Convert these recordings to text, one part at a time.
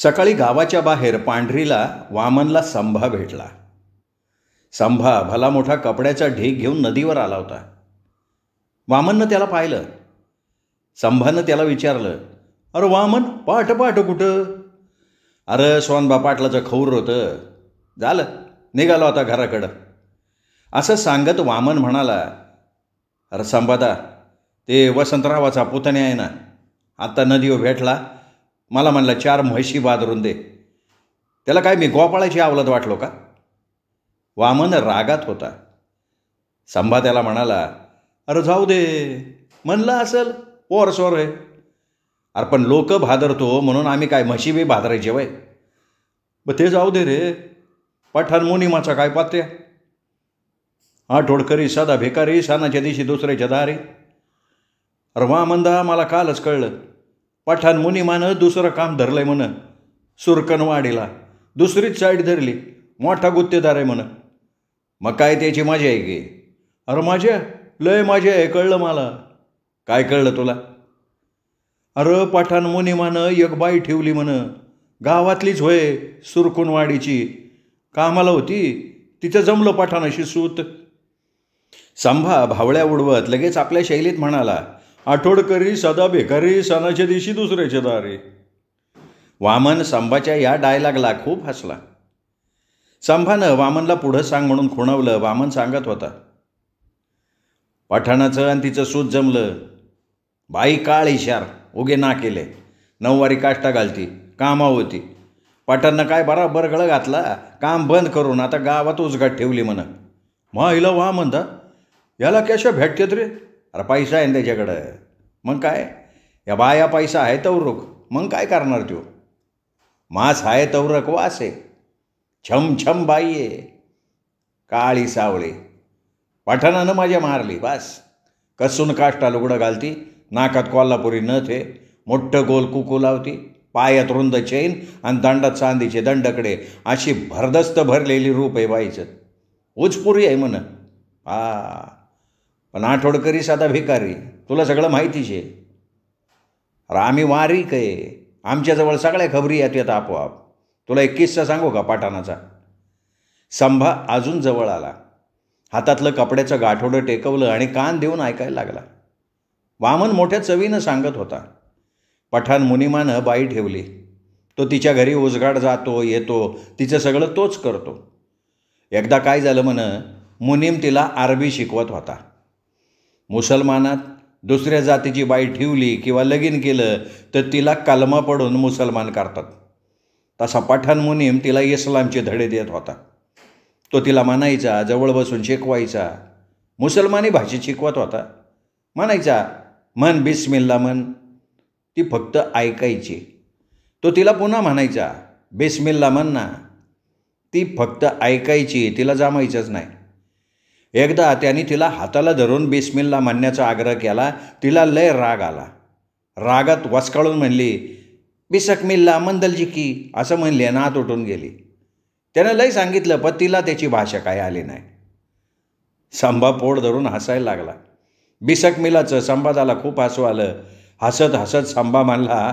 सकाळी गावाच्या बाहेर पांढरीला वामनला संभा भेटला. संभा भला मोठा कपड्याचा ढीग घेऊन नदीवर आला होता. वामननं त्याला पाहिलं. संभानं त्याला विचारलं, अरे वामन, पाठ पाठ कुठं? अरे सोनबा पाटलाचं खौर होतं, झालं निघालो आता घराकडं, असं सांगत वामन म्हणाला, अरे संभादा, ते वसंतरावाचा पुतण्या आहे ना, आत्ता नदीवर भेटला, मला म्हणलं 4 म्हशी बादरून दे. त्याला काय मी गोपाळाची आवलत वाटलो का? वामन रागात होता. संभा त्याला म्हणाला, अरे जाऊ दे, म्हणलं असेल पोरसोर आहे. अरे पण लोक भादरतो म्हणून आम्ही काय म्हशी बी भादरायचे वय? ब ते जाऊ दे रे, पठाण मुनिमाचा काय पात्या? आठवडकरी साधा भिकारी, सणाच्या दिवशी दुसऱ्याच्या दारी. अरे वामनदा, मला कालच कळलं, पठाण मुनिमानं दुसरं काम धरलंय म्हण, सुरकनवाडीला दुसरीच साईड धरली, मोठा गुत्तेदार आहे म्हण. मग काय त्याची मजा आहे की? अरे माझ्या लय मजा आहे, कळलं मला. काय कळलं तुला? अरे पठाण मुनिमानं एक बाई ठेवली म्हण, गावातलीच होय, सुरकुनवाडीची, कामाला होती, तिचं जमलं पठाणाशी सूत. संभा भावळ्या उडवत लगेच आपल्या शैलीत म्हणाला, आठवडकरी सदा भिकारी, सणाच्या दिवशी दुसऱ्याच्या दारी. वामन संभाच्या या डायलॉगला खूप हसला. संभानं वामनला पुढं सांग म्हणून खुणवलं. वामन सांगत होता, पठाणाचं आणि तिचं सूत जमलं. बाई काळ इशार, उगे ना केले, 9 वारी काष्टा घालती, कामा होती. पठाणनं काय बराबर गळ घातला, काम बंद करून आता गावात उजगाट ठेवली म्हण. मग हिला वा म्हणता, याला कशा भेटतेत रे? अरे पैसा आहे ना त्याच्याकडं, मग काय, या बाया पैसा आहे तवरुक, मग काय करणार त्यो? मास आहे तवरक वास आहे, छम छम बाई आहे, काळी सावळी. पठाणानं माझ्या मारली, बस कसून काष्टा लुगडं घालती, नाकात कोल्हापुरी नथ आहे, मोठं गोल कुकू लावती, पायात रुंद चैन आणि दंडात चांदीचे दंडकडे, अशी भरदस्त भरलेली रूप आहे बाईचं. उजपुरी आहे म्हण. पण आठवडकरी साधा भिकारी, तुला सगळं माहितीच आहे. अरे आम्ही वारीक आहे, आमच्याजवळ सगळ्या खबरी येतात आपोआप. तुला एक किस्सा सांगू का पठाणाचा? संभा अजून जवळ आला, हातातलं कपड्याचं गाठोडं टेकवलं आणि कान देऊन ऐकायला लागला. वामन मोठ्या चवीनं सांगत होता, पठाण मुनिमानं बाई ठेवली, तो तिच्या घरी उजगाड जातो येतो, तिचं सगळं तोच करतो. एकदा काय झालं म्हण, मुनीम तिला अरबी शिकवत होता. मुसलमानात दुसऱ्या जातीची बाई ठेवली किंवा लगीन केलं तर तिला कलमा पडून मुसलमान करतात. तसा पठाण मुनीम तिला इस्लामचे धडे देत होता. तो तिला म्हणायचा, जवळ बसून शिकवायचा, मुसलमानी भाषेत शिकवत होता. म्हणायचा, मन बिस्मिल्ला मन, ती फक्त ऐकायची. तो तिला पुन्हा म्हणायचा, बिस्मिल्ला मन ना, ती फक्त ऐकायची, तिला जमायचंच नाही. एकदा त्याने तिला हाताला धरून बिस्मिल्ला म्हणण्याचा आग्रह केला. तिला लय राग आला. रागात वसकाळून म्हणली, बिसकमिल्ला मंदलजी की, असं म्हणली आणि आत उठून गेली. त्यानं लय सांगितलं, पण तिला त्याची भाषा काय आली नाही. संभा पोट धरून हसायला लागला. बिसकमिल्लाचं संभादाला खूप हसू आलं. हसत हसत संभा म्हणला,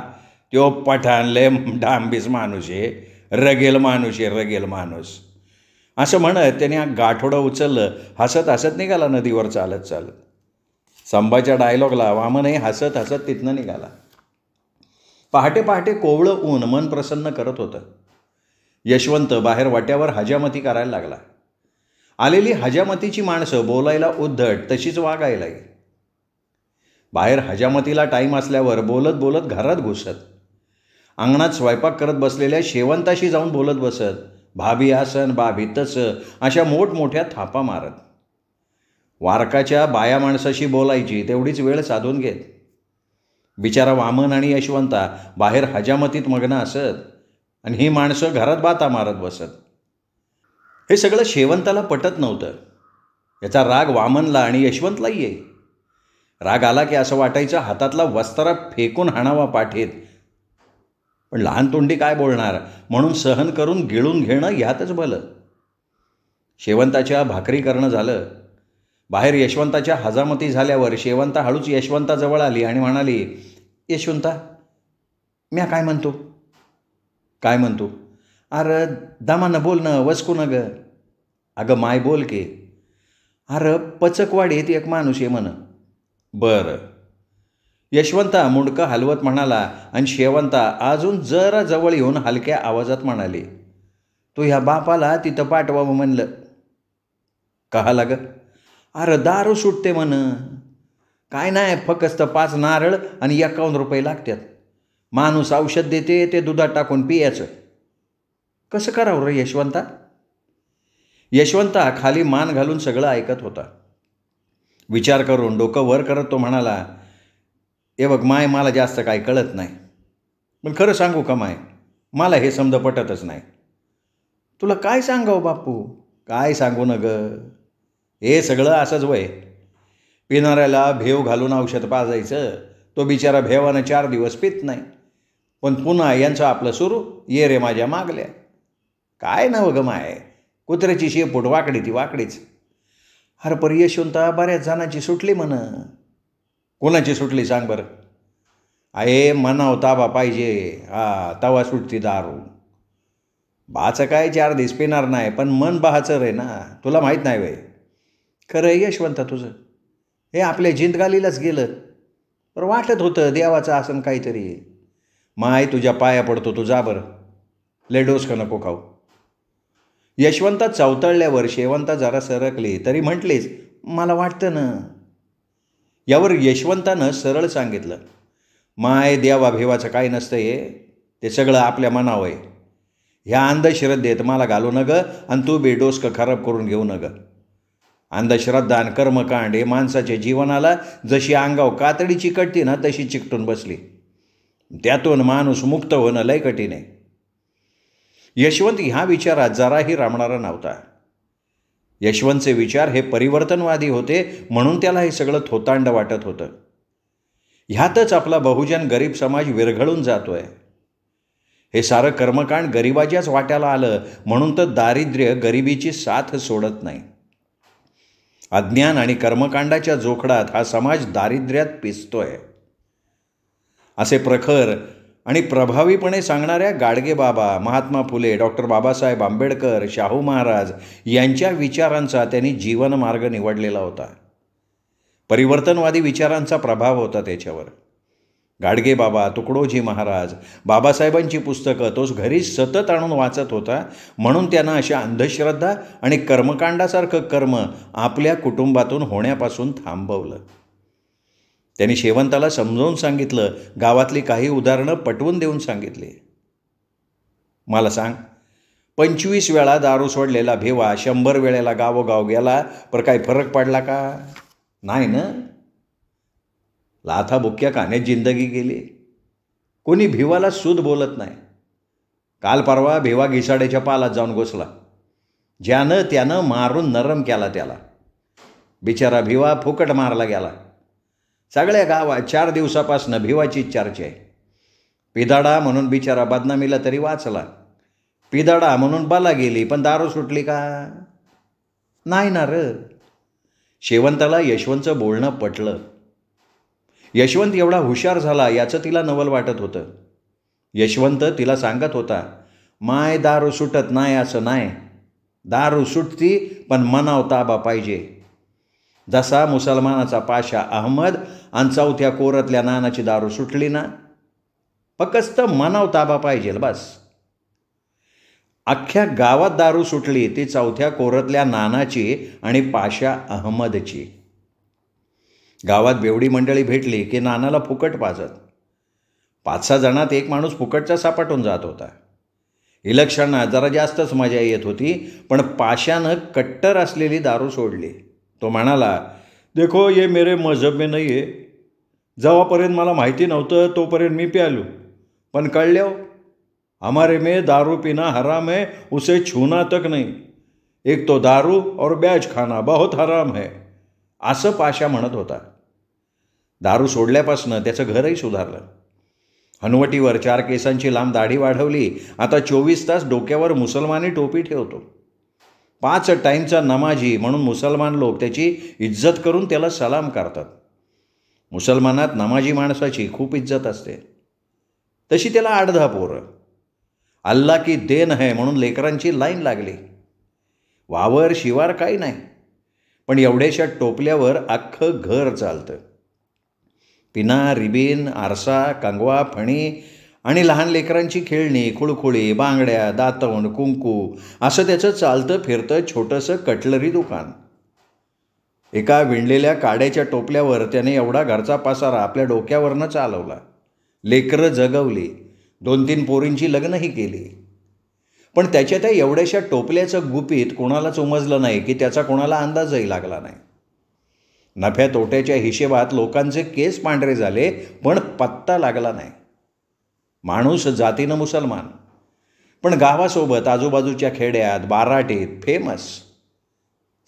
त्यो पठाण लय डांबीस माणूस आहे, रगेल माणूस आहे, रगेल माणूस. असं म्हणत त्याने गाठोडं उचललं. हसत हसत निघाला नदीवर चालत चालत. संभाच्या डायलॉगला वामनही हसत हसत तिथनं निघाला. पहाटे पहाटे कोवळं ऊन मन प्रसन्न करत होतं. यशवंत बाहेर वाट्यावर हजामती करायला लागला. आलेली हजामतीची माणसं बोलायला उद्धट, तशीच वागायलाही. बाहेर हजामतीला टाईम असल्यावर बोलत बोलत घरात घुसत, अंगणात स्वयंपाक करत बसलेल्या शेवंताशी जाऊन बोलत बसत, भाभी आसन भाभी तसं अशा मोठमोठ्या थापा मारत. वारकाच्या बाया माणसाशी बोलायची तेवढीच वेळ साधून घेत. बिचारा वामन आणि यशवंता बाहेर हजामतीत मग्न असत आणि ही माणसं घरात बाता मारत बसत. हे सगळं शेवंताला पटत नव्हतं. याचा राग वामनला आणि यशवंतलाही येई. राग आला की असं वाटायचं हातातला वस्तारा फेकून हाणावा पाठीत. पण लहान तोंडी काय बोलणार म्हणून सहन करून गिळून घेणं ह्यातच भलं. शेवंताच्या भाकरी करणं झालं. बाहेर यशवंताच्या हजामती झाल्यावर शेवंता हळूच यशवंताजवळ आली आणि म्हणाली, यशवंता, म्या काय म्हणतो? काय म्हणतो? अरे दमानं बोल ना, वचकू न ग. अगं माय बोल की. अरे पचकवाडीत एक माणूस आहे म्हण. बरं. यशवंता मुंडकं हलवत म्हणाला आणि शेवंता अजून जरा जवळ येऊन हलक्या आवाजात म्हणाली, तू ह्या बापाला तिथं पाठवावं म्हणलं. कहाला ग? अरे दारू सुटते म्हण. काय नाही, फक्त 5 नारळ आणि 51 रुपये लागतात. माणूस औषध देते, ते दुधात टाकून पियाचं. कसं करावं रे यशवंता? यशवंता खाली मान घालून सगळं ऐकत होता. विचार करून डोकं वर करत तो म्हणाला, हे बघ माय, मला जास्त काही कळत नाही, पण खरं सांगू का माय, मला हे समज पटतच नाही. तुला काय सांगावं बापू? काय सांगू न ग? हे सगळं असंच वय. पिणाऱ्याला भेव घालून औषध पाजायचं, तो बिचारा भेवानं 4 दिवस पित नाही, पण पुन्हा यांचं आपलं सुरू, ये रे माझ्या मागल्या. काय नवं ग माय, कुत्र्याची शेपूट वाकडी ती वाकडीच. अरे पर यशवंता, बऱ्याच जणांची सुटली म्हण. कोणाची सुटली सांग बरं? आहे मनाव ताबा पाहिजे, तवा सुटती दारू. बाचं काय 4 दिवस पिणार नाही, पण मन बहाचं रे ना, तुला माहीत नाही वय. खरं यशवंता तुझं, हे आपल्या जिंदगालीलाच गेलं. पर वाटत होतं देवाचं आसन काहीतरी. माय तुझ्या पाया पडतो, तू जा बरं, लय डोसकं नको खाऊ. यशवंता चवतळल्यावर शेवंता जरा सरकली तरी म्हटलीच, मला वाटतं ना. यावर यशवंतानं सरळ सांगितलं, माय देवा भेवाचं काही नसतं, हे ते सगळं आपल्या मनावं आहे. ह्या अंधश्रद्धेत मला घालू न ग, आणि तू बेडोसकं खराब करून घेऊ न ग. अंधश्रद्धा आणि कर्मकांड हे माणसाच्या जीवनाला जशी अंगाव कातडी चिकटते ना, तशी चिकटून बसली. त्यातून माणूस मुक्त होणं लय कठीण आहे. यशवंत ह्या विचारात जराही रमणारा नव्हता. यशवंतचे विचार हे परिवर्तनवादी होते, म्हणून त्याला हे सगळं थोतांड वाटत होतं. ह्यातच आपला बहुजन गरीब समाज विरघळून जातोय. हे सारं कर्मकांड गरिबाच्याच वाट्याला आलं, म्हणून तर दारिद्र्य गरिबीची साथ सोडत नाही. अज्ञान आणि कर्मकांडाच्या जोखडात हा समाज दारिद्र्यात पिसतोय. असे प्रखर आणि प्रभावीपणे सांगणाऱ्या गाडगेबाबा, महात्मा फुले, डॉक्टर बाबासाहेब आंबेडकर, शाहू महाराज यांच्या विचारांचा त्यांनी जीवनमार्ग निवडलेला होता. परिवर्तनवादी विचारांचा प्रभाव होता त्याच्यावर. गाडगेबाबा, तुकडोजी महाराज, बाबासाहेबांची पुस्तकं तोच घरी सतत आणून वाचत होता, म्हणून त्यानं अशा अंधश्रद्धा आणि कर्मकांडासारखं कर्म आपल्या कुटुंबातून होण्यापासून थांबवलं. त्यांनी शेवंताला समजावून सांगितलं, गावातली काही उदाहरणं पटवून देऊन सांगितली. मला सांग, 25 वेळा दारू सोडलेला भेवा 100 वेळेला गावोगाव गेला, पर काही फरक पडला का? नाही ना. लाथा बुक्या खाण्यात जिंदगी गेली. कोणी भिवाला सूद बोलत नाही. काल परवा भेवा घिसाड्याच्या पालात जाऊन घुसला. ज्यानं त्यानं मारून नरम केला त्याला. बिचारा भिवा फुकट मारला गेला. सगळ्या गावात 4 दिवसापासून भिवाचीच चर्चा आहे. पिदाडा म्हणून बिचारा बदनामीला तरी वाचला. पिदाडा म्हणून बाला गेली, पण दारू सुटली का? नाही ना र. शेवंताला यशवंतचं बोलणं पटलं. यशवंत एवढा हुशार झाला याचं तिला नवल वाटत होतं. यशवंत तिला सांगत होता, माय दारू सुटत नाही असं नाही. दारू सुटती, पण मनाव ताबा पाहिजे. जसा मुसलमानाचा पाशा अहमद आणि 4थ्या कोरतल्या नानाची दारू सुटली ना, फक्त मनाव ताबा पाहिजे बस. अख्ख्या गावात दारू सुटली ती 4थ्या कोरतल्या नानाची आणि पाशा अहमदची. गावात बेवडी मंडळी भेटली की नानाला फुकट पाजत. 5-6 जणात एक माणूस फुकटचा सापटून जात होता. इलेक्शनात जरा जास्तच मजा येत होती, पण पाशानं कट्टर असलेली दारू सोडली. तो म्हणाला, देखो ये मेरे मजहब में नाही आहे. जेव्हापर्यंत मला माहिती नव्हतं तोपर्यंत मी प्यालो, पण कळल्याव हमारे में दारू पीना हराम है, उसे छूना तक नहीं. एक तो दारू और बैज खाना बहुत हराम है, असं पाशा म्हणत होता. दारू सोडल्यापासनं त्याचं घरही सुधारलं. हनुवटीवर 4 केसांची लांब दाढी वाढवली. आता 24 तास डोक्यावर मुसलमानी टोपी ठेवतो. 5 टाईमचा नमाजी म्हणून मुसलमान लोक त्याची इज्जत करून त्याला सलाम करतात. मुसलमानात नमाजी माणसाची खूप इज्जत असते. तशी त्याला 8-10 पोरं. अल्ला की देन है म्हणून लेकरांची लाईन लागली. वावर शिवार काही नाही, पण एवढ्याशा टोपल्यावर अख्खं घर चालतं. पिना, रिबीन, आरसा, कंगवा, फणी आणि लहान लेकरांची खेळणी, खुळखुळी, बांगड्या, दातवण, कुंकू असं त्याचं चालतं फिरतं छोटंसं कटलरी दुकान. एका विणलेल्या काड्याच्या टोपल्यावर त्याने एवढा घरचा पसारा आपल्या डोक्यावरनं चालवला. लेकरं जगवली, 2-3 पोरींची लग्नही केली. पण त्याच्या त्या एवढ्याशा टोपल्याचं गुपित कोणालाच उमजलं नाही की त्याचा कोणाला अंदाजही लागला नाही. नफ्या तोट्याच्या हिशेबात लोकांचे केस पांढरे झाले, पण पत्ता लागला नाही. माणूस जातीनं मुसलमान, पण गावासोबत आजूबाजूच्या खेड्यात, बाराटीत फेमस.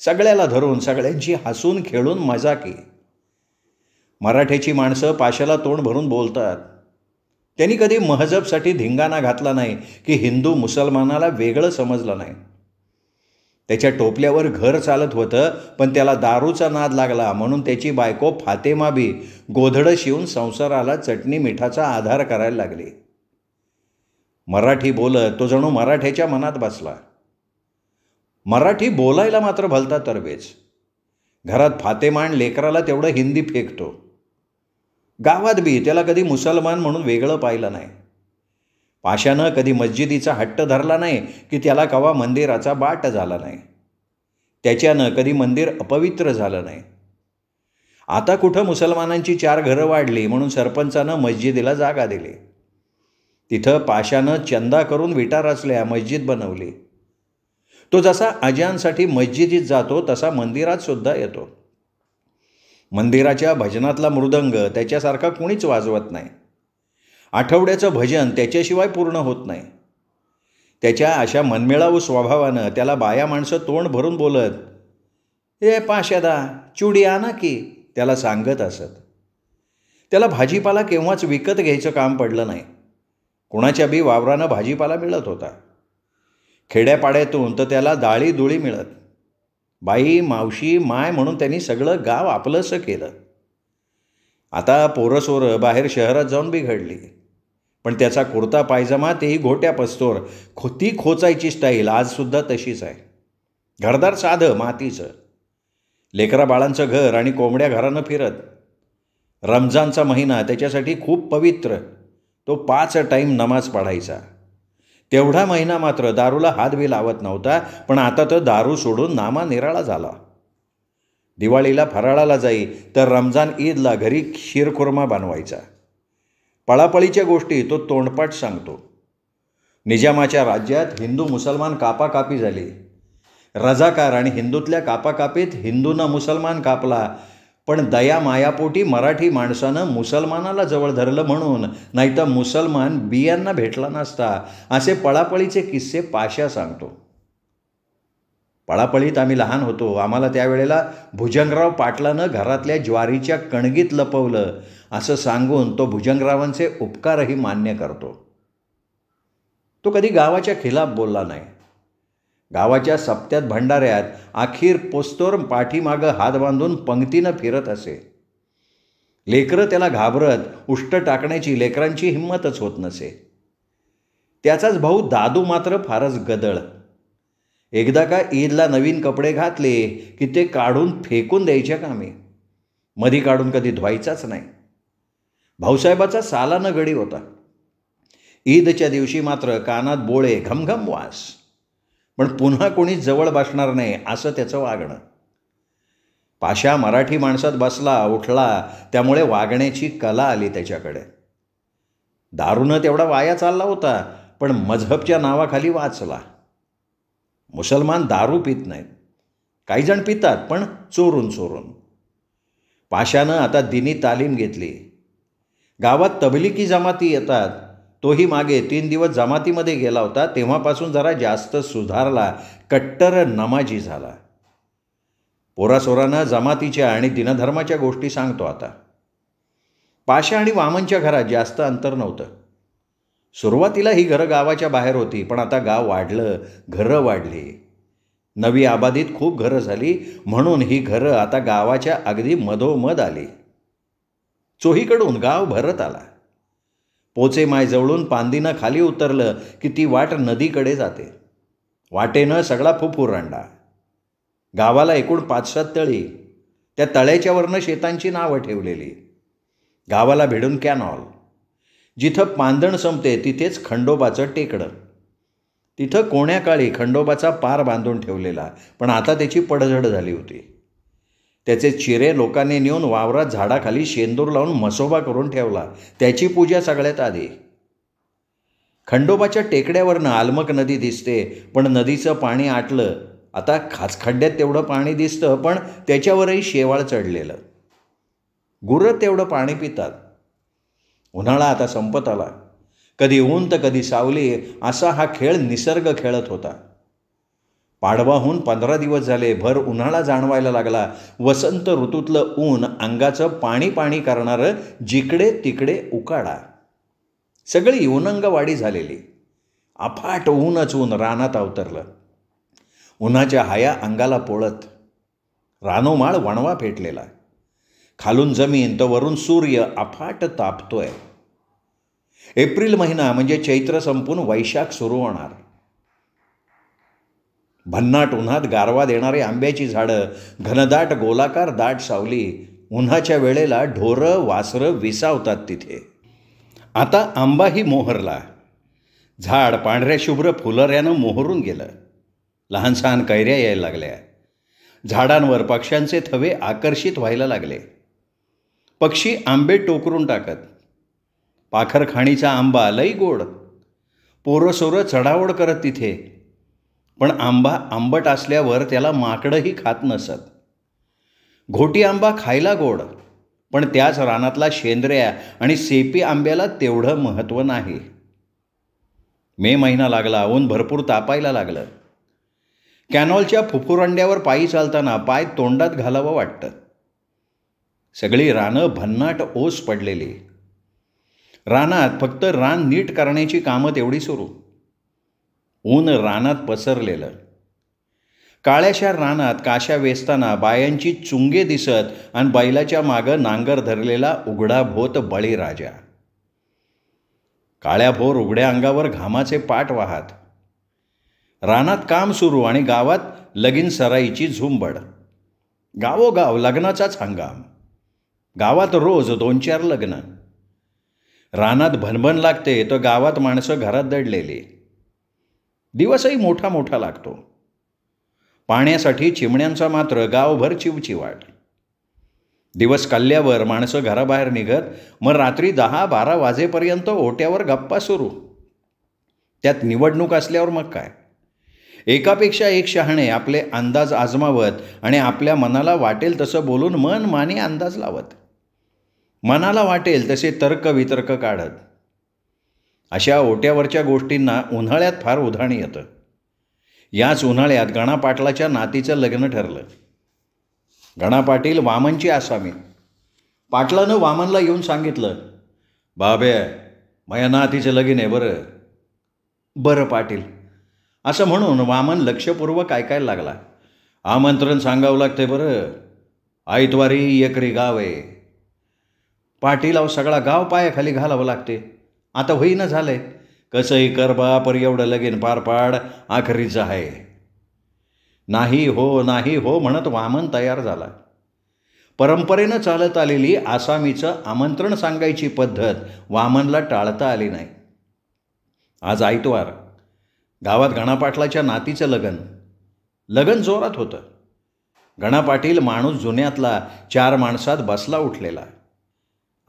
सगळ्याला धरून, सगळ्यांची हसून खेळून मजाकी. मराठ्याची माणसं पाशाला तोंड भरून बोलतात. त्यांनी कधी महजबसाठी धिंगाणा घातला नाही की हिंदू मुसलमानाला वेगळं समजलं नाही. त्याच्या टोपल्यावर घर चालत होतं, पण त्याला दारूचा नाद लागला म्हणून त्याची बायको फातेमा बी गोधडं शिवून संसाराला चटणी मिठाचा आधार करायला लागली. मराठी बोलत तो जणू मराठ्याच्या मनात बसला. मराठी बोलायला मात्र भलता तरबेज. घरात फातेमान लेकराला तेवढं हिंदी फेकतो. गावात बी त्याला कधी मुसलमान म्हणून वेगळं पाहिलं नाही. पाशानं कधी मस्जिदीचा हट्ट धरला नाही की त्याला कवा मंदिराचा बाट झाला नाही. त्याच्यानं कधी मंदिर अपवित्र झालं नाही. आता कुठं मुसलमानांची 4 घरं वाढली म्हणून सरपंचानं मस्जिदीला जागा दिली. तिथं पाशानं चंदा करून विटा रचल्या, मस्जिद बनवली. तो जसा अजानसाठी मस्जिदीत जातो तसा मंदिरात सुद्धा येतो. मंदिराच्या भजनातला मृदंग त्याच्यासारखा कुणीच वाजवत नाही. आठवड्याचं भजन त्याच्याशिवाय पूर्ण होत नाही. त्याच्या अशा मनमिळावू स्वभावानं त्याला बाया माणसं तोंड भरून बोलत, "ए पाशादा, चुडी आणा की," त्याला सांगत असत. त्याला भाजीपाला केव्हाच विकत घ्यायचं काम पडलं नाही. कुणाच्या बी वावरानं भाजीपाला मिळत होता. खेड्यापाड्यातून तर त्याला डाळी दुळी मिळत. बाई, मावशी, माय म्हणून त्यांनी सगळं गाव आपलंसं केलं. आता पोरंसोरं बाहेर शहरात जाऊन बिघडली, पण त्याचा कुर्ता पायजमा तेही घोट्या पस्तोर, ती खोचायची स्टाईल आजसुद्धा तशीच आहे. घरदार साधं मातीचं. लेकरा बाळांचं घर आणि कोंबड्या घरानं फिरत. रमजानचा महिना त्याच्यासाठी खूप पवित्र. तो 5 टाईम नमाज पढायचा. तेवढा महिना मात्र दारूला हात बी लावत नव्हता, पण आता तर दारू सोडून नामा निराळा झाला. दिवाळीला फराळाला जाई तर रमजान ईदला घरी शिरखुर्मा बनवायचा. पळापळीच्या गोष्टी तो तोंडपाठ सांगतो. निजामाच्या राज्यात हिंदू मुसलमान कापाकापी झाली. रजाकार आणि हिंदूतल्या कापाकापीत हिंदूंना मुसलमान कापला, पण दया मायापोटी मराठी माणसानं मुसलमानाला जवळ धरलं म्हणून, नाही तर मुसलमान बियांना भेटला नसता, असे पळापळीचे किस्से पाशा सांगतो. पळापळीत आम्ही लहान होतो. आम्हाला त्यावेळेला भुजंगराव पाटलानं घरातल्या ज्वारीच्या कणगीत लपवलं असं सांगून तो भुजंगरावांचे उपकारही मान्य करतो. तो कधी गावाच्या खिलाफ बोलला नाही. गावाच्या सप्त्यात भंडाऱ्यात अखेर पोस्तोर पाठीमागं हात बांधून पंक्तीनं फिरत असे. लेकरं त्याला घाबरत उष्ट टाकण्याची लेकरांची हिंमतच होत नसे. त्याचाच भाऊ दादू मात्र फारच गदळ. एकदा का ईदला नवीन कपडे घातले की ते काढून फेकून द्यायच्या कामी. मधी काढून कधी धुवायचाच नाही. भाऊसाहेबाचा सालानं गडी होता. ईदच्या दिवशी मात्र कानात बोळे, घमघम वास, पण पुन्हा कोणीच जवळ बसणार नाही असं त्याचं वागणं. पाशा मराठी माणसात बसला, उठला, त्यामुळे वागण्याची कला आली त्याच्याकडे. दारूनं तेवढा वाया चालला होता, पण मजहबच्या नावाखाली वाचला. मुसलमान दारू पित नाहीत. काही जण पितात, पण चोरून चोरून. पाशानं आता दिनी तालीम घेतली. गावात तबलिकी जमाती येतात. तोही मागे 3 दिवस जमातीमध्ये गेला होता. तेव्हापासून जरा जास्त सुधारला, कट्टर नमाजी झाला. पोरासोरांना जमातीच्या आणि दिनधर्माच्या गोष्टी सांगतो आता. पाशा आणि वामनच्या घरात जास्त अंतर नव्हतं. सुरुवातीला ही घरं गावाच्या बाहेर होती, पण आता गाव वाढलं, घरं वाढली. नवी आबादीत खूप घरं झाली, म्हणून ही घरं आता गावाच्या अगदी मधोमध आली. चोहीकडून गाव भरत आला. पोचेमायजवळून पांदीनं खाली उतरलं की ती वाट नदीकडे जाते. वाटेनं सगळा फुफुरांडा. गावाला एकूण 5-7 तळी. त्या तळ्याच्यावरनं शेतांची नावं ठेवलेली. गावाला भिडून कॅनॉल. जिथं पांदण संपते तिथेच खंडोबाचं टेकडं. तिथं कोण्या काळी खंडोबाचा पार बांधून ठेवलेला, पण आता त्याची पडझड झाली होती. त्याचे चिरे लोकांनी नेऊन वावरात झाडाखाली शेंदूर लावून मसोबा करून ठेवला. त्याची पूजा सगळ्यात आधी. खंडोबाच्या टेकड्यावरनं आलमक नदी दिसते, पण नदीचं पाणी आटलं. आता खाचखड्ड्यात तेवढं पाणी दिसतं, पण त्याच्यावरही शेवाळ चढलेलं. गुरं तेवढं पाणी पितात. उन्हाळा आता संपत आला. कधी ऊन तर कधी सावली, असा हा खेळ निसर्ग खेळत होता. पाडवाहून 15 दिवस झाले. भर उन्हाळा जाणवायला लागला. वसंत ऋतूतलं ऊन अंगाचं पाणी पाणी करणारं जिकडे तिकडे उकाडा. सगळी उनंगवाडी झालेली. अफाट ऊनच ऊन रानात अवतरलं. उन्हाच्या हाया अंगाला पोळत. रानोमाळ वणवा पेटलेला. खालून जमीन तर वरून सूर्य अफाट तापतोय. एप्रिल महिना म्हणजे चैत्र संपून वैशाख सुरू होणार. भन्नाट उन्हात गारवा देणारी आंब्याची झाडं, घनदाट गोलाकार दाट सावली. उन्हाच्या वेळेला ढोरं वासरं विसावतात तिथे. आता आंबाही मोहरला. झाड पांढऱ्या शुभ्र फुलऱ्यानं मोहरून गेलं. लहानसहान कैऱ्या यायला लागल्या. झाडांवर पक्ष्यांचे थवे आकर्षित व्हायला लागले. पक्षी आंबे टोकरून टाकत. पाखरखाणीचा आंबा लई गोड. पोरंसोरं चढाओढ करत तिथे. पण आंबा आंबट असल्यावर त्याला माकडंही खात नसत. घोटी आंबा खायला गोड, पण त्याच रानातला शेंद्र्या आणि सेपी आंब्याला तेवढं महत्त्व नाही. मे महिना लागला. ऊन भरपूर तापायला लागलं. कॅनॉलच्या फुफुरंड्यावर पायी चालताना पाय तोंडात घालावं वाटतं. सगळी रानं भन्नाट ओस पडलेली. रानात फक्त रान नीट करण्याची कामं तेवढी सुरू. ऊन रानात पसरलेलं. काळ्याशा रानात काशा वेचताना बायांची चुंगे दिसत आणि बैलाच्या मागं नांगर धरलेला उघडा भोत बळीराजा. काळ्याभोर उघड्या अंगावर घामाचे पाट वाहत. रानात काम सुरू आणि गावात लगीन सराईची झुंबड. गावोगाव लग्नाचाच हंगाम. गावात रोज 2-4 लग्न. रानात भनभन लागते तर गावात माणसं घरात दडलेली. दिवसही मोठा मोठा लागतो. पाण्यासाठी चिमण्यांचा मात्र गावभर चिवचिवाट. दिवस कल्ल्यावर माणसं घराबाहेर निघत. मग रात्री 10-12 वाजेपर्यंत ओट्यावर गप्पा सुरू. त्यात निवडणूक असल्यावर मग काय. एकापेक्षा एक शहाणे आपले अंदाज आजमावत आणि आपल्या मनाला वाटेल तसं बोलून मन मानी अंदाज लावत. मनाला वाटेल तसे तर्कवितर्क काढत. अशा ओट्यावरच्या गोष्टींना उन्हाळ्यात फार उधाण येतं. याच उन्हाळ्यात गणा पाटलाच्या नातीचं लग्न ठरलं. गणा पाटील वामनची आसामी. पाटलानं वामनला येऊन सांगितलं, बाबे माझ्या नातीचं लगीन आहे बरं. बरं पाटील, असं म्हणून वामन लक्षपूर्वक ऐकायला लागला. आमंत्रण सांगावं लागतंय बरं. आयतवारी एकरी गाव आहे. पाटील, अहो सगळा गाव पायाखाली घालावं लागते. आता होईना झालंय. कसंही कर बा, पर एवढं लगीन पार पाड, आखरीचं आहे. नाही हो नाही हो म्हणत वामन तयार झाला. परंपरेनं चालत आलेली आसामीचं आमंत्रण सांगायची पद्धत वामनला टाळता आली नाही. आज आयतवार. गावात गणापाटलाच्या नातीचं लगन जोरात होतं. गणा पाटील माणूस जुन्यातला 4 माणसात बसला उठलेला.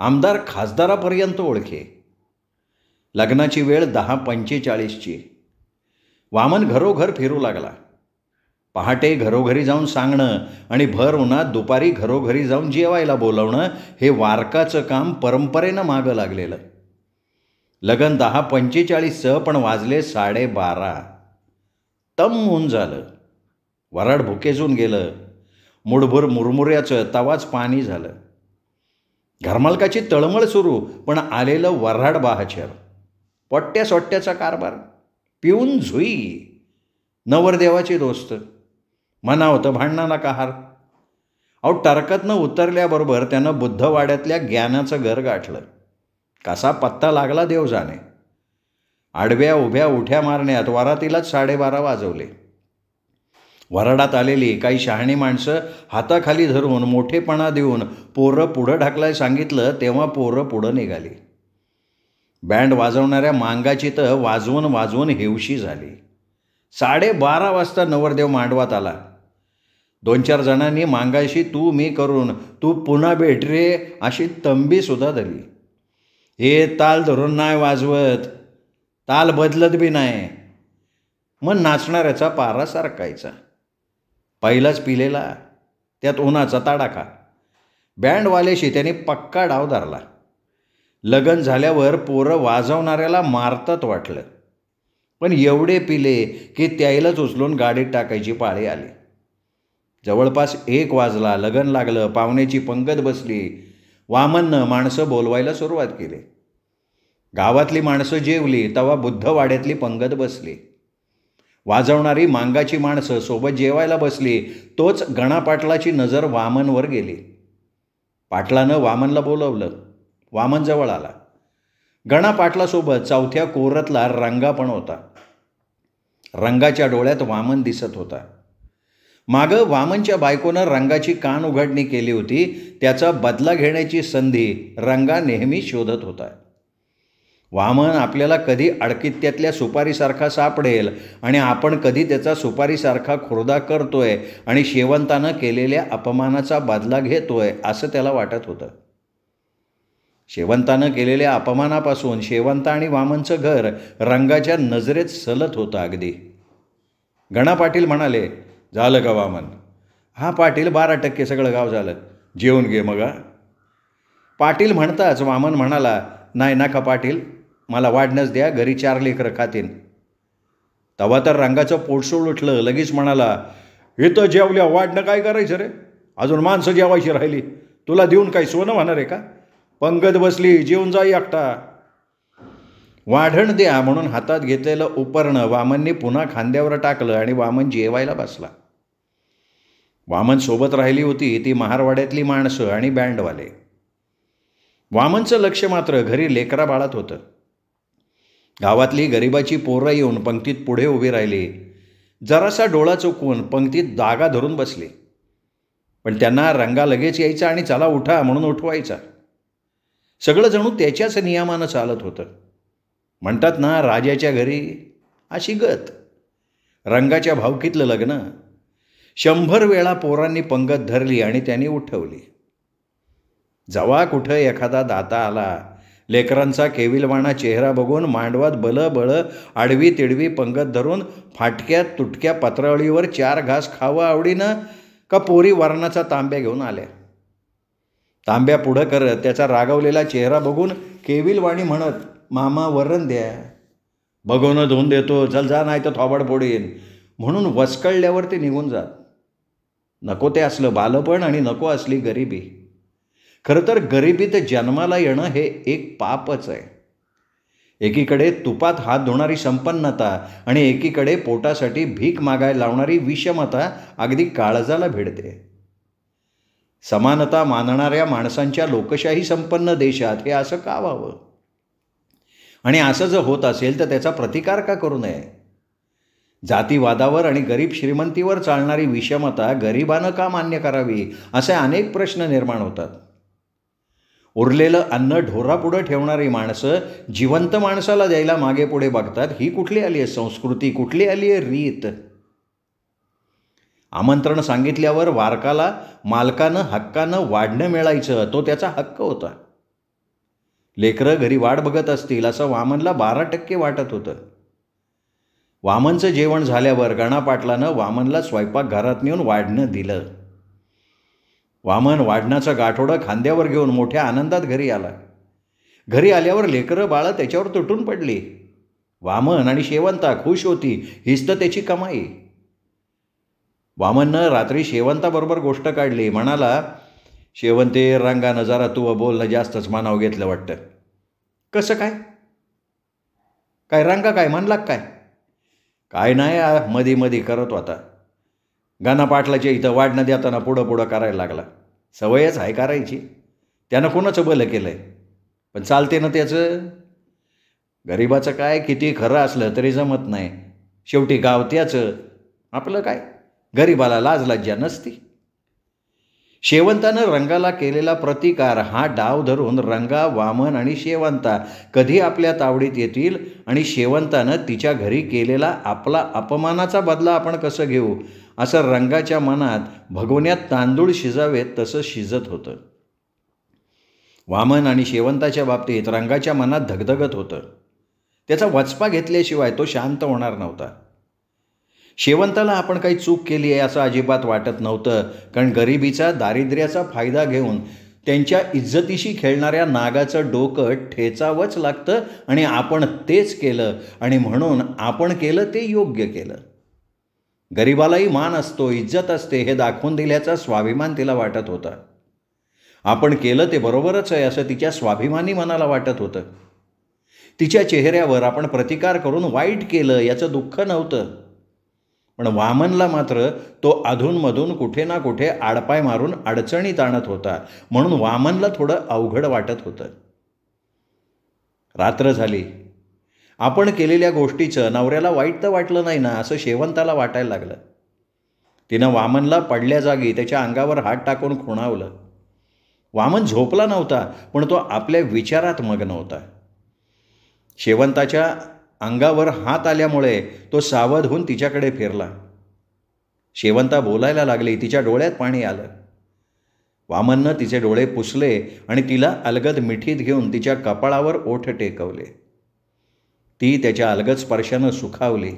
आमदार खासदारापर्यंत ओळखे. लग्नाची वेळ 10:45ची. वामन घरोघर फिरू लागला. पहाटे घरोघरी जाऊन सांगणं आणि भर उन्हात दुपारी घरोघरी जाऊन जेवायला बोलवणं हे वारकाचं काम परंपरेनं मागं लागलेलं. लगन 10:45चं, पण वाजले 12:30. तम ऊन झालं. वराड भुकेजून गेलं. मुठभर मुरमुऱ्याचं तवाच पाणी झालं. घरमालकाची तळमळ सुरू, पण आलेलं वऱ्हाड बाहचर. पोट्ट्या सोट्ट्याचा कारभार. पिऊन झुई. नवरदेवाचे दोस्त. म्हणा होतं भांडणाला कहार. अहो टरकतनं उतरल्याबरोबर त्यानं बुद्धवाड्यातल्या ज्ञानाचं घर गाठलं. कसा पत्ता लागला देव जाणे. आडव्या उभ्या उठ्या मारण्यात वरातीलाच 12:30 वाजवले. वराडात आलेली काही शहाणी माणसं हाताखाली धरून मोठेपणा देऊन पोरं पुढं ढकलाय सांगितलं तेव्हा पोरं पुढं निघाली. बँड वाजवणाऱ्या मांगाची तर वाजवून वाजवून हेवशी झाली. 12:30 वाजता नवरदेव मांडवात आला. 2-4 जणांनी मांगाशी तू मी करून तू पुन्हा भेट रे अशी तंबीसुद्धा धरली. हे ताल धरून नाही वाजवत, ताल बदलत बी नाही. मग नाचणाऱ्याचा पारा सारखायचा. पहिलाच पिलेला, त्यात उन्हाचा तडाखा. बँडवाल्याशी त्याने पक्का डाव धरला. लग्न झाल्यावर पोरं वाजवणाऱ्याला मारतात वाटलं, पण एवढे पिले की त्याईलाच उचलून गाडीत टाकायची पाळी आली. जवळपास 1 वाजला. लग्न लागलं. पाहुण्याची पंगत बसली. वामननं माणसं बोलवायला सुरुवात केली. गावातली माणसं जेवली तेव्हा बुद्धवाड्यातली पंगत बसली. वाजवणारी मांगाची माणसं सोबत जेवायला बसली. तोच गणापाटलाची नजर वामनवर गेली. पाटलानं वामनला बोलवलं. वामन जवळ आला. गणापाटलासोबत चौथ्या कोरतला रंगा पण होता. रंगाच्या डोळ्यात वामन दिसत होता. मागं वामनच्या बायकोनं रंगाची कान उघडणी केली होती. त्याचा बदला घेण्याची संधी रंगा नेहमी शोधत होता. वामन आपल्याला कधी अडकित्त्यातल्या सुपारीसारखा सापडेल आणि आपण कधी त्याचा सुपारीसारखा खुर्दा करतोय आणि शेवंतानं केलेल्या अपमानाचा बदला घेतोय असं त्याला वाटत होतं. शेवंतानं केलेल्या अपमानापासून शेवंत आणि वामनचं घर रंगाच्या नजरेत सलत होतं अगदी. गणा पाटील म्हणाले, झालं का वामन? हा पाटील, 12% सगळं गाव झालं. जेवून घे मग. पाटील म्हणताच वामन म्हणाला, नाही नका पाटील, मला वाढणंच द्या, घरी 4 लेकरं खातीन. तेव्हा तर रंगाचं पोटसूळ उठलं. लगेच म्हणाला, इथं जेवल्या वाढणं काय करायचं रे? अजून माणसं जेवायची राहिली. तुला देऊन काय सोनं होणार आहे का? पंगत बसली, जेवून जा एकटा. वाढण द्या म्हणून हातात घेतलेलं उपरणं वामनने पुन्हा खांद्यावर टाकलं आणि वामन जेवायला बसला. वामन सोबत राहिली होती ती महारवाड्यातली माणसं आणि बँडवाले. वामनचं लक्ष मात्र घरी लेकरा बाळात होतं. गावातली गरिबाची पोरं येऊन पंक्तीत पुढे उभी राहिली. जरासा डोळा चुकवून पंक्तीत जागा धरून बसली. पण त्यांना रंगा लगेच यायचा आणि चला उठा म्हणून उठवायचा. सगळं जणू त्याच्याच नियमानं चालत होतं. म्हणतात ना, राजाच्या घरी अशी गत. रंगाच्या भावकीतलं लग्न. 100 वेळा पोरांनी पंगत धरली आणि त्यांनी उठवली. जेव्हा कुठं एखादा दाता आला, लेकरांचा केविलवाणा चेहरा बघून मांडवात बळ आडवी तिडवी पंगत धरून फाटक्या तुटक्या पत्रावळीवर 4 घास खावं आवडीनं का पोरी वरणाचा तांब्या घेऊन आल्या. तांब्या पुढं करत त्याचा रागवलेला चेहरा बघून केविलवाणी म्हणत, मामा वरण द्या. बघून धुवून देतो, चल जा नाही तर थोबाड फोडीन म्हणून वसकळल्यावर ते निघून जात. नको ते असलं बालपण आणि नको असली गरिबी. खरं तर गरिबीत जन्माला येणं हे एक पापच आहे. एकीकडे तुपात हात धुणारी संपन्नता आणि एकीकडे पोटासाठी भीक मागायला लावणारी विषमता अगदी काळजाला भिडते. समानता मानणाऱ्या माणसांच्या लोकशाही संपन्न देशात हे असं का व्हावं? आणि असं जर होत असेल तर त्याचा प्रतिकार का करू नये? जातीवादावर आणि गरीब श्रीमंतीवर चालणारी विषमता गरिबानं का मान्य करावी, असे अनेक प्रश्न निर्माण होतात. उरलेलं अन्न ढोरापुढं ठेवणारी माणसं जिवंत माणसाला द्यायला मागे पुढे बघतात. ही कुठली आली आहे संस्कृती? कुठली आली आहे रीत? आमंत्रण सांगितल्यावर वारकाला मालकानं हक्कानं वाढणं मिळायचं, तो त्याचा हक्क होता. लेकरं घरी वाट बघत असतील असं वामनला 12% वाटत होतं. वामनचं जेवण झाल्यावर गणापाटलानं वामनला स्वयंपाकघरात नेऊन वाढणं दिलं. वामन वाढणाचं गाठोडं खांद्यावर घेऊन मोठ्या आनंदात घरी आला. घरी आल्यावर लेकरं बाळं त्याच्यावर तुटून पडली. वामन आणि शेवंता खुश होती. हीच तर त्याची कमाई. वामननं रात्री शेवंताबरोबर गोष्ट काढली. म्हणाला, शेवंते, रंगानं जरा तू बोलणं जास्तच मानावं घेतलं वाटतं. कसं काय? काय रंगा काय म्हणला काय? काय नाही, मधी मधी करत होता. गाणा पाटलाच्या इथं वाढणं देताना पुढं पुढं करायला लागला. सवयच आहे करायची. त्यानं कोणाचं भलं केलं आहे? पण चालते ना त्याचं. गरिबाचं काय किती खरं असलं तरी जमत नाही. शेवटी गावत्याचं आपलं काय, गरिबाला लाज लज्जा नसती. शेवंतानं रंगाला केलेला प्रतिकार हा डाव धरून रंगा, वामन आणि शेवंता कधी आपल्या तावडीत येतील आणि शेवंतानं तिच्या घरी केलेला आपला अपमानाचा बदला आपण कसं घेऊ, असं रंगाच्या मनात भगवण्यात तांदूळ शिजावेत तसं शिजत होतं. वामन आणि शेवंताच्या बाबतीत रंगाच्या मनात धगधगत होतं. त्याचा वचपा घेतल्याशिवाय तो शांत होणार नव्हता. शेवंताला आपण काही चूक केली आहे असं अजिबात वाटत नव्हतं, कारण गरिबीचा, दारिद्र्याचा फायदा घेऊन त्यांच्या इज्जतीशी खेळणाऱ्या नागाचं डोकं ठेचावंच लागतं आणि आपण तेच केलं आणि म्हणून आपण केलं ते योग्य केलं. गरिबालाही मान असतो, इज्जत असते हे दाखवून दिल्याचा स्वाभिमान तिला वाटत होता. आपण केलं ते बरोबरच आहे असं तिच्या स्वाभिमानी मनाला वाटत होतं. तिच्या चेहऱ्यावर आपण प्रतिकार करून वाईट केलं याचं दुःख नव्हतं. पण वामनला मात्र तो अधूनमधून कुठे ना कुठे आडपाय मारून अडचणीत आणत होता, म्हणून वामनला थोडं अवघड वाटत होतं. रात्र झाली. आपण केलेल्या गोष्टीचं नवऱ्याला वाईट तर वाटलं नाही ना असं शेवंताला वाटायला लागलं. तिनं वामनला पडल्या जागी त्याच्या अंगावर हात टाकून खुणावलं. वामन झोपला नव्हता, पण तो आपल्या विचारात मग्न होता. शेवंताच्या अंगावर हात आल्यामुळे तो सावध होऊन तिच्याकडे फिरला. शेवंता बोलायला लागली. तिच्या डोळ्यात पाणी आलं. वामननं तिचे डोळे पुसले आणि तिला अलगद मिठीत घेऊन तिच्या कपाळावर ओठ टेकवले. ती त्याच्या अलगद स्पर्शानं सुखावली.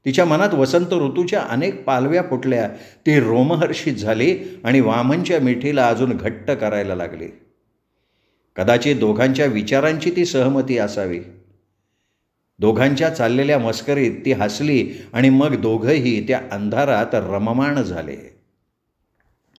तिच्या मनात वसंत ऋतूच्या अनेक पालव्या फुटल्या. ती रोमहर्षित झाली आणि वामनच्या मिठीला अजून घट्ट करायला लागली. कदाचित दोघांच्या विचारांची ती सहमती असावी. दोघांच्या चाललेल्या मस्करीत ती हसली आणि मग दोघंही त्या अंधारात रममाण झाले.